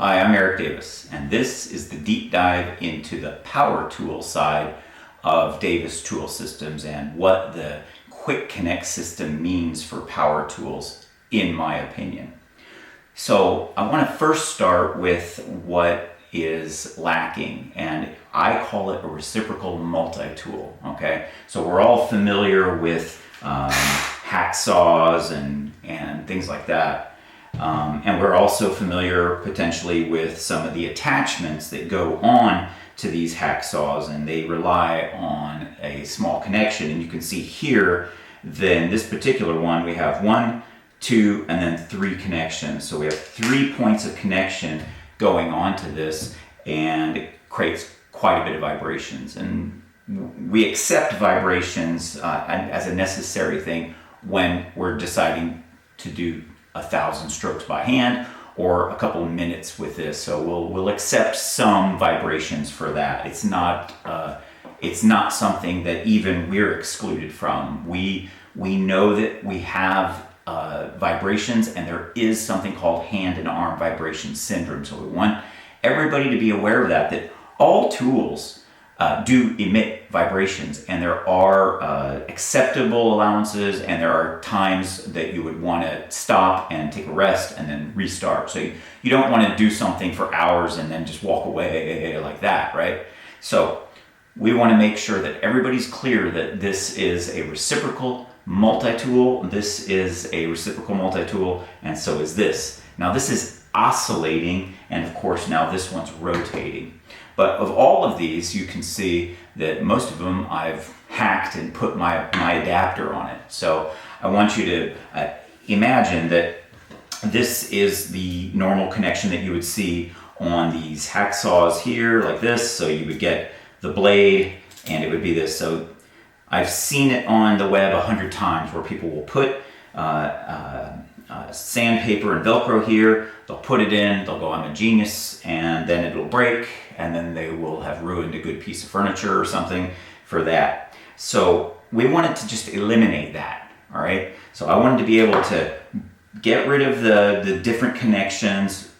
Hi, I'm Eric Davis, and this is the deep dive into the power tool side of Davis Tool Systems and what the Quick Connect system means for power tools, in my opinion. So I want to first start with what is lacking, and I call it a reciprocal multi-tool. Okay, so we're all familiar with hacksaws and things like that. And we're also familiar potentially with some of the attachments that go on to these hacksaws, and they rely on a small connection. And you can see here that in this particular one we have 1, 2, and then 3 connections. So we have 3 points of connection going on to this, and it creates quite a bit of vibrations. And we accept vibrations as a necessary thing when we're deciding to do 1,000 strokes by hand or a couple of minutes with this. So we'll accept some vibrations for that. It's not something that even we're excluded from. We know that we have vibrations, and there is something called hand and arm vibration syndrome. So we want everybody to be aware of that all tools do emit vibrations, and there are acceptable allowances, and there are times that you would want to stop and take a rest and then restart. So you don't want to do something for hours and then just walk away like that, right? So we want to make sure that everybody's clear that this is a reciprocal multi-tool. This is a reciprocal multi-tool, and so is this. Now this is oscillating, and of course now this one's rotating. But of all of these, you can see that most of them I've hacked and put my adapter on it. So I want you to imagine that this is the normal connection that you would see on these hacksaws here, like this. So you would get the blade, and it would be this. So I've seen it on the web 100 times where people will put sandpaper and Velcro here, they'll put it in, they'll go, I'm a genius, and then it'll break, and then they will have ruined a good piece of furniture or something for that. So we wanted to just eliminate that, all right? So I wanted to be able to get rid of the different connections,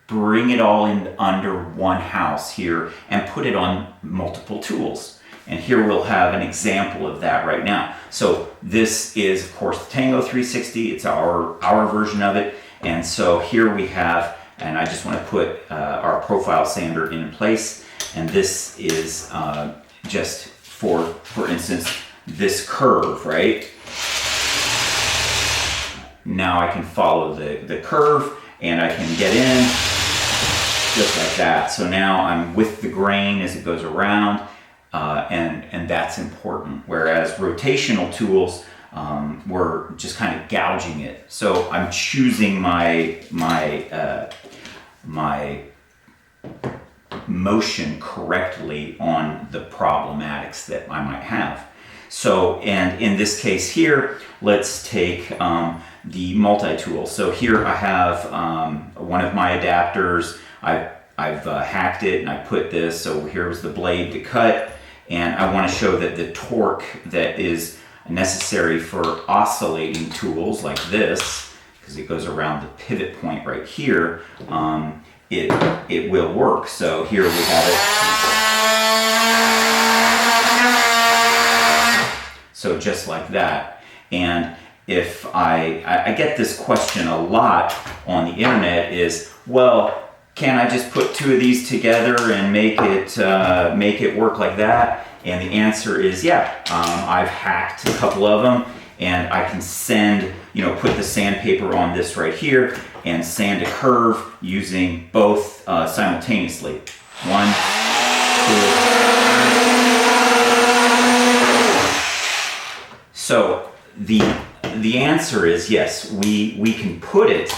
bring it all in under one house here, and put it on multiple tools. And here we'll have an example of that right now. So this is, of course, the Tango 360. It's our version of it. And so here we have, and I just want to put our profile sander in place. And this is just for instance, this curve, right? Now I can follow the curve, and I can get in just like that. So now I'm with the grain as it goes around. And that's important. Whereas rotational tools, we're just kind of gouging it. So I'm choosing my motion correctly on the problematics that I might have. So, and in this case here, let's take the multi-tool. So here I have one of my adapters. I've hacked it, and I put this. So here's the blade to cut. And I want to show that the torque that is necessary for oscillating tools like this, because it goes around the pivot point right here, it will work. So here we have it. So just like that. And if I get this question a lot on the internet is, well, can I just put 2 of these together and make it work like that? And the answer is yeah. I've hacked a couple of them, and I can put the sandpaper on this right here and sand a curve using both simultaneously. 1, 2. So the answer is yes. We can put it.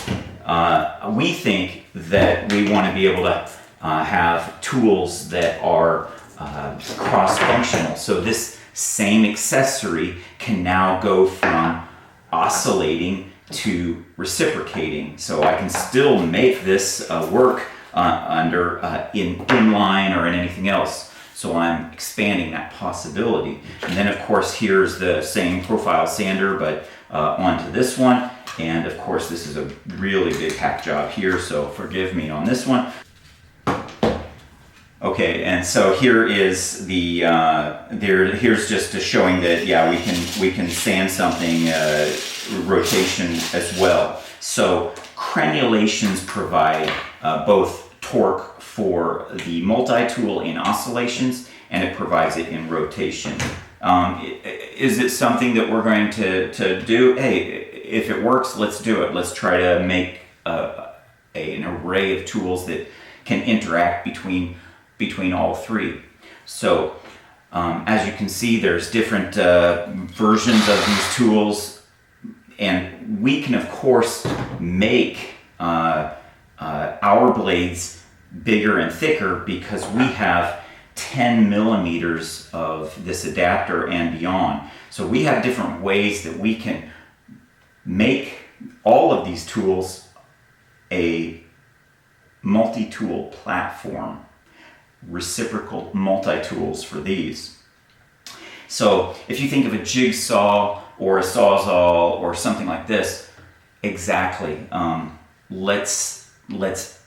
We think that we want to be able to have tools that are cross-functional. So this same accessory can now go from oscillating to reciprocating. So I can still make this work under inline or in anything else. So I'm expanding that possibility. And then of course here's the same profile sander, but onto this one. And of course, this is a really big hack job here, so forgive me on this one. Okay, and so here is the here's just showing that, yeah, we can sand something rotation as well. So crenulations provide both torque for the multi-tool in oscillations, and it provides it in rotation. Is it something that we're going to do? Hey, if it works, let's do it. Let's try to make an array of tools that can interact between all three. So as you can see, there's different versions of these tools, and we can of course make our blades bigger and thicker because we have 10 millimeters of this adapter and beyond. So we have different ways that we can make all of these tools a multi-tool platform. Reciprocal multi-tools for these. So if you think of a jigsaw or a sawzall or something like this, exactly, let's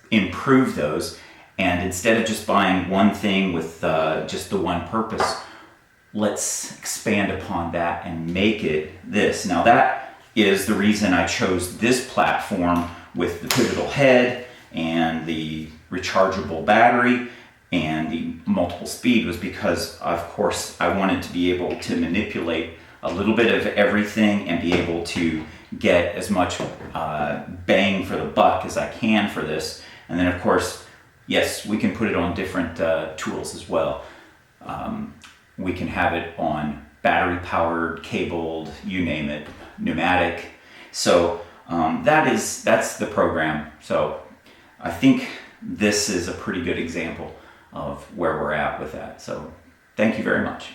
improve those, and instead of just buying one thing with just the one purpose, let's expand upon that and make it this. Now that is the reason I chose this platform with the pivotal head and the rechargeable battery and the multiple speed, was because, of course, I wanted to be able to manipulate a little bit of everything and be able to get as much bang for the buck as I can for this. And then, of course, yes, we can put it on different tools as well. We can have it on battery-powered, cabled, you name it, pneumatic. So that's the program. So I think this is a pretty good example of where we're at with that. So thank you very much.